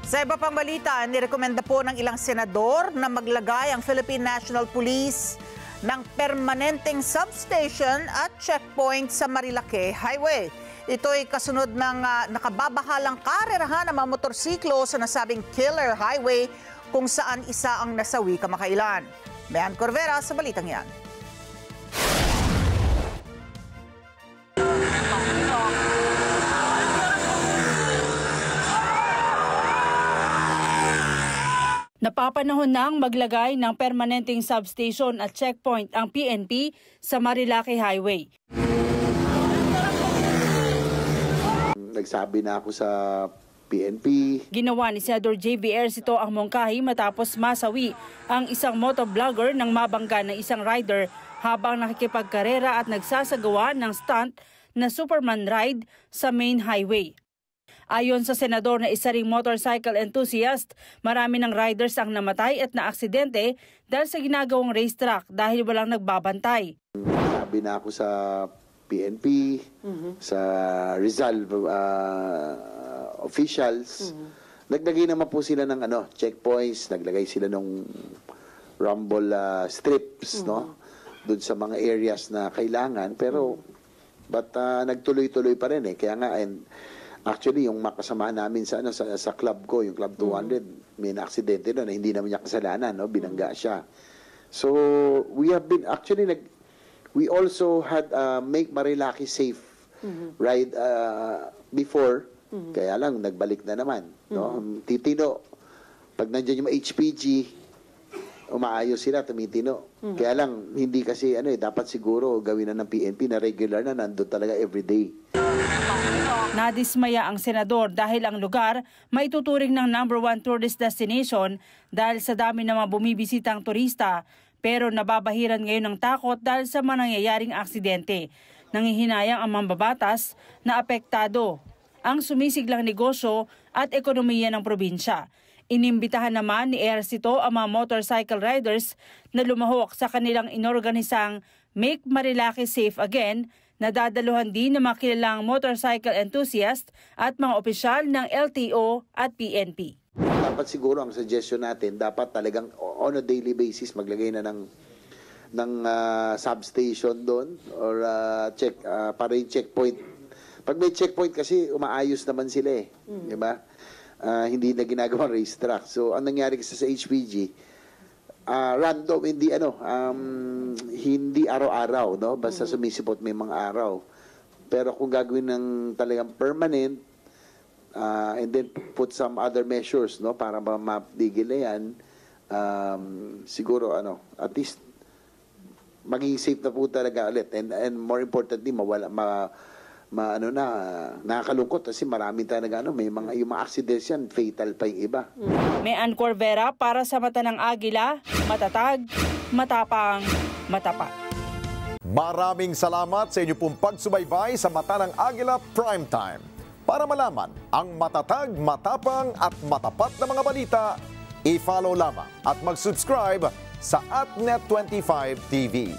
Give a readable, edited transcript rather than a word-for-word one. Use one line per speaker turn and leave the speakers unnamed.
Sa iba pang balita, nirekomenda po ng ilang senador na maglagay ang Philippine National Police ng permanenteng substation at checkpoint sa Marilake Highway. Ito ay kasunod ng nakababahalang karerahan ng mga motorsiklo sa nasabing Killer Highway kung saan isa ang nasawi kamakailan. Mayan Corvera sa balitang yan.
Napapanahon nang maglagay ng permanenteng substation at checkpoint ang PNP sa Marilake Highway.
Nagsabi na ako sa PNP.
Ginawa ni Senador J.V. Ercito ang mungkahi matapos masawi ang isang motovlogger nang mabangga ng isang rider habang nakikipagkarera at nagsasagawa ng stunt na Superman ride sa main highway. Ayon sa senador na isa ring motorcycle enthusiast, marami ng riders ang namatay at naaksidente dahil sa ginagawang racetrack dahil walang nagbabantay.
Sabi na ako sa PNP, sa Rizal officials. Naglagay naman po sila ng checkpoints, naglagay sila ng rumble strips, no? Doon sa mga areas na kailangan, pero nagtuloy-tuloy pa rin eh. Kaya nga, actually, yung makasama namin sa club ko, yung Club 200, may na-aksidente doon na hindi naman niya kasalanan, no? Binangga siya. So, we have been, actually, we also had Make Marilake Safe ride before, kaya lang, nagbalik na naman. No? Titino, pag nandiyan yung HPG, umaayos sila, tumitino. Kaya lang, hindi kasi, dapat siguro gawin na ng PNP na regular na nandun talaga everyday.
Nadismaya ang senador dahil ang lugar maituturing ng #1 tourist destination dahil sa dami ng mga bumibisitang turista, pero nababahiran ngayon ng takot dahil sa mga nangyayaring aksidente. Nangihinayang ang mambabatas na apektado ang sumisiglang negosyo at ekonomiya ng probinsya. Inimbitahan naman ni Ercito ang mga motorcycle riders na lumahok sa kanilang inorganisang Make Marilake Safe Again, na dadaluhan din ng mga kilalang motorcycle enthusiast at mga opisyal ng LTO at PNP.
Dapat siguro ang suggestion natin, dapat talagang on a daily basis maglagay na ng substation doon or para yung checkpoint. Pag may checkpoint kasi umaayos naman sila eh, di ba? Hindi na ginagawang racetrack. So ang nangyari kasi sa HPG, random, hindi araw-araw, no? Basta sumisipot may mga araw. Pero kung gagawin ng talagang permanent, and then put some other measures, no? Para mapigil na yan, siguro, at least, maging safe na po talaga ulit. And more importantly, nakakalungkot kasi marami talaga may yung mga accidents yan, fatal pa yung iba.
Mayan Corvera para sa Mata ng Agila, matatag, matapang, matapat.
Maraming salamat sa inyo pong pagsubaybay sa Mata ng Agila Primetime. Para malaman ang matatag, matapang at matapat na mga balita, i-follow lamang at mag-subscribe sa @Net25 TV.